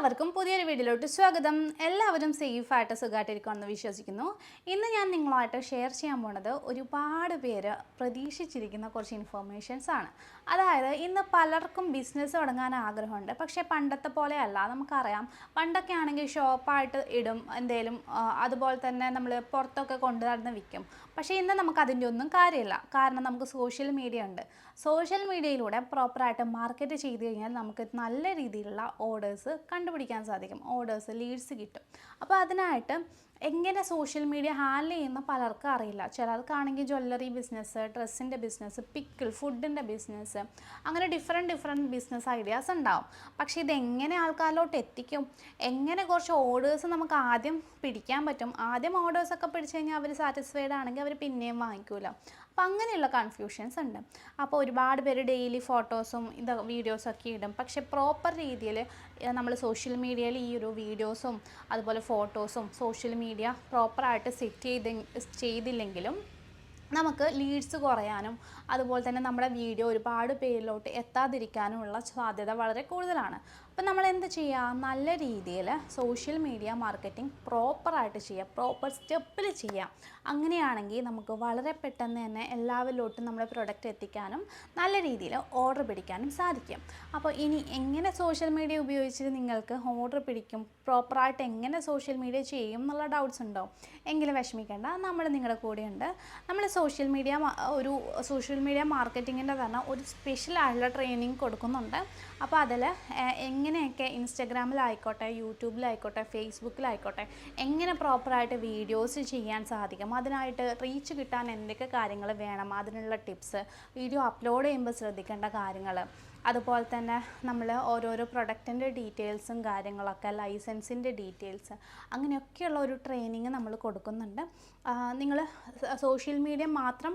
എല്ലാവർക്കും പുതിയൊരു വീഡിയോയിലോട്ട് സ്വാഗതം. എല്ലാവരും സേഫായിട്ട് സുഖമായിട്ടിരിക്കുമെന്ന് വിശ്വസിക്കുന്നു. ഇന്ന് ഞാൻ നിങ്ങളുമായിട്ട് ഷെയർ ചെയ്യാൻ പോണത് ഒരുപാട് പേര് പ്രതീക്ഷിച്ചിരിക്കുന്ന കുറച്ച് ഇൻഫർമേഷൻസ് ആണ്. അതായത് ഇന്ന് പലർക്കും ബിസിനസ് തുടങ്ങാൻ ആഗ്രഹമുണ്ട്. പക്ഷേ പണ്ടത്തെ പോലെയല്ല. നമുക്കറിയാം, പണ്ടൊക്കെ ആണെങ്കിൽ ഷോപ്പായിട്ട് ഇടും എന്തേലും, അതുപോലെ തന്നെ നമ്മൾ പുറത്തൊക്കെ കൊണ്ടു നടന്ന് വിൽക്കും. പക്ഷേ ഇന്ന് നമുക്ക് അതിൻ്റെ ഒന്നും കാര്യമില്ല. കാരണം നമുക്ക് സോഷ്യൽ മീഡിയ ഉണ്ട്. സോഷ്യൽ മീഡിയയിലൂടെ പ്രോപ്പറായിട്ട് മാർക്കറ്റ് ചെയ്ത് കഴിഞ്ഞാൽ നമുക്ക് നല്ല രീതിയിലുള്ള ഓർഡേഴ്സ് കണ്ടുപിടിക്കാൻ സാധിക്കും. ഓർഡേഴ്സ്, ലീഡ്സ് കിട്ടും. അപ്പോൾ അതിനായിട്ട് എങ്ങനെ സോഷ്യൽ മീഡിയ ഹാൻഡിൽ ചെയ്യുന്ന പലർക്കും അറിയില്ല. ചിലർക്കാണെങ്കിൽ ജ്വല്ലറി ബിസിനസ്, ഡ്രസ്സിൻ്റെ ബിസിനസ്, പിക്കിൾ, ഫുഡിൻ്റെ ബിസിനസ്, അങ്ങനെ ഡിഫറെൻറ്റ് ബിസിനസ് ഐഡിയാസ് ഉണ്ടാവും. പക്ഷേ ഇതെങ്ങനെ ആൾക്കാരിലോട്ട് എത്തിക്കും, എങ്ങനെ കുറച്ച് ഓർഡേഴ്സ് നമുക്ക് ആദ്യം പിടിക്കാൻ പറ്റും. ആദ്യം ഓർഡേഴ്സൊക്കെ പിടിച്ചു കഴിഞ്ഞാൽ അവർ സാറ്റിസ്ഫൈഡ് ആണെങ്കിൽ അവർ പിന്നെയും വാങ്ങിക്കൂല. അപ്പോൾ അങ്ങനെയുള്ള കൺഫ്യൂഷൻസ് ഉണ്ട്. അപ്പോൾ ഒരുപാട് പേര് ഡെയിലി ഫോട്ടോസും വീഡിയോസൊക്കെ ഇടും. പക്ഷേ പ്രോപ്പർ രീതിയിൽ നമ്മൾ സോഷ്യൽ മീഡിയയിൽ ഈ ഒരു വീഡിയോസും അതുപോലെ ഫോട്ടോസും സോഷ്യൽ മീഡിയ പ്രോപ്പറായിട്ട് സെറ്റ് ചെയ്തില്ലെങ്കിലും നമുക്ക് ലീഡ്സ് കുറയാനും അതുപോലെ തന്നെ നമ്മുടെ വീഡിയോ ഒരുപാട് പേരിലോട്ട് എത്താതിരിക്കാനുമുള്ള സാധ്യത വളരെ കൂടുതലാണ്. അപ്പം നമ്മൾ എന്ത് ചെയ്യുക, നല്ല രീതിയിൽ സോഷ്യൽ മീഡിയ മാർക്കറ്റിംഗ് പ്രോപ്പറായിട്ട് ചെയ്യുക, പ്രോപ്പർ സ്റ്റെപ്പിൽ ചെയ്യുക. അങ്ങനെയാണെങ്കിൽ നമുക്ക് വളരെ പെട്ടെന്ന് തന്നെ എല്ലാവരിലോട്ടും നമ്മുടെ പ്രൊഡക്റ്റ് എത്തിക്കാനും നല്ല രീതിയിൽ ഓർഡർ പിടിക്കാനും സാധിക്കും. അപ്പോൾ ഇനി എങ്ങനെ സോഷ്യൽ മീഡിയ ഉപയോഗിച്ചിട്ട് നിങ്ങൾക്ക് ഓർഡർ പിടിക്കും, പ്രോപ്പറായിട്ട് എങ്ങനെ സോഷ്യൽ മീഡിയ ചെയ്യും എന്നുള്ള ഡൗട്ട്സ് ഉണ്ടോ? എങ്കിലും വിഷമിക്കേണ്ട, നമ്മൾ നിങ്ങളുടെ കൂടെയുണ്ട്. നമ്മൾ സോഷ്യൽ മീഡിയ മാർക്കറ്റിങ്ങിൻ്റെ തന്നെ ഒരു സ്പെഷ്യലായിട്ടുള്ള ട്രെയിനിങ് കൊടുക്കുന്നുണ്ട്. അപ്പോൾ അതിൽ എങ്ങനെയൊക്കെ ഇൻസ്റ്റഗ്രാമിലായിക്കോട്ടെ, യൂട്യൂബിലായിക്കോട്ടെ, ഫേസ്ബുക്കിലായിക്കോട്ടെ എങ്ങനെ പ്രോപ്പറായിട്ട് വീഡിയോസ് ചെയ്യാൻ സാധിക്കും, അതിനായിട്ട് റീച്ച് കിട്ടാൻ എന്തൊക്കെ കാര്യങ്ങൾ വേണം, അതിനുള്ള ടിപ്സ്, വീഡിയോ അപ്ലോഡ് ചെയ്യുമ്പോൾ ശ്രദ്ധിക്കേണ്ട കാര്യങ്ങൾ, അതുപോലെ തന്നെ നമ്മൾ ഓരോരോ പ്രൊഡക്റ്റിൻ്റെ ഡീറ്റെയിൽസും കാര്യങ്ങളൊക്കെ, ലൈസൻസിൻ്റെ ഡീറ്റെയിൽസ്, അങ്ങനെയൊക്കെയുള്ള ഒരു ട്രെയിനിങ് നമ്മൾ കൊടുക്കുന്നുണ്ട്. നിങ്ങൾ സോഷ്യൽ മീഡിയ മാത്രം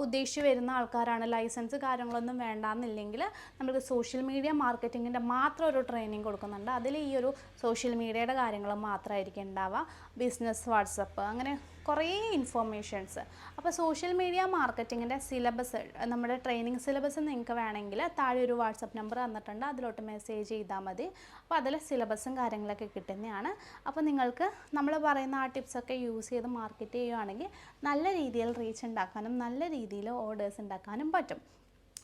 ഉദ്ദേശിച്ച് വരുന്ന ആൾക്കാരാണ്, ലൈസൻസ് കാര്യങ്ങളൊന്നും വേണ്ടാന്നില്ലെങ്കിൽ നമുക്ക് സോഷ്യൽ മീഡിയ മാർക്കറ്റിങ്ങിൻ്റെ മാത്രം ഒരു ട്രെയിനിങ് കൊടുക്കുന്നുണ്ട്. അതിൽ ഈ ഒരു സോഷ്യൽ മീഡിയയുടെ കാര്യങ്ങൾ മാത്രമായിരിക്കും ഉണ്ടാവുക. ബിസിനസ്, വാട്സപ്പ്, അങ്ങനെ കുറേ ഇൻഫോർമേഷൻസ്. അപ്പോൾ സോഷ്യൽ മീഡിയ മാർക്കറ്റിങ്ങിൻ്റെ സിലബസ്, നമ്മുടെ ട്രെയിനിങ് സിലബസ് നിങ്ങൾക്ക് വേണമെങ്കിൽ താഴെ ഒരു വാട്സപ്പ് നമ്പർ തന്നിട്ടുണ്ട്, അതിലോട്ട് മെസ്സേജ് ചെയ്താൽ മതി. അപ്പോൾ അതിൽ സിലബസും കാര്യങ്ങളൊക്കെ കിട്ടുന്നതാണ്. അപ്പോൾ നിങ്ങൾക്ക് നമ്മൾ പറയുന്ന ആ ടിപ്സൊക്കെ യൂസ് ചെയ്ത് മാർക്കറ്റ് ചെയ്യുകയാണെങ്കിൽ നല്ല രീതിയിൽ റീച്ച് ഉണ്ടാക്കാനും നല്ല രീതിയിൽ ഓർഡേഴ്സ് ഉണ്ടാക്കാനും പറ്റും.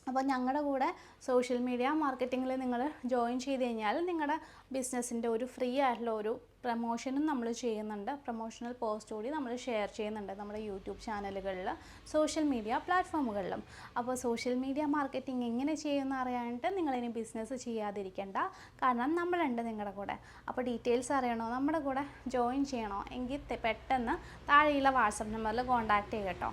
അപ്പോൾ ഞങ്ങളുടെ കൂടെ സോഷ്യൽ മീഡിയ മാർക്കറ്റിങ്ങിൽ നിങ്ങൾ ജോയിൻ ചെയ്ത് കഴിഞ്ഞാൽ നിങ്ങളുടെ ബിസിനസ്സിൻ്റെ ഒരു ഫ്രീ ആയിട്ടുള്ള ഒരു പ്രമോഷനും നമ്മൾ ചെയ്യുന്നുണ്ട്. പ്രമോഷണൽ പോസ്റ്റ് കൂടി നമ്മൾ ഷെയർ ചെയ്യുന്നുണ്ട് നമ്മുടെ യൂട്യൂബ് ചാനലുകളിൽ, സോഷ്യൽ മീഡിയ പ്ലാറ്റ്ഫോമുകളിലും. അപ്പോൾ സോഷ്യൽ മീഡിയ മാർക്കറ്റിംഗ് എങ്ങനെ ചെയ്യുമെന്ന് അറിയാനായിട്ട് നിങ്ങളിനി ബിസിനസ് ചെയ്യാതിരിക്കേണ്ട. കാരണം നമ്മളുണ്ട് നിങ്ങളുടെ കൂടെ. അപ്പോൾ ഡീറ്റെയിൽസ് അറിയണോ, നമ്മുടെ കൂടെ ജോയിൻ ചെയ്യണോ എങ്കിൽ പെട്ടെന്ന് താഴെയുള്ള വാട്സപ്പ് നമ്പറിൽ കോൺടാക്റ്റ് ചെയ്യട്ടോ.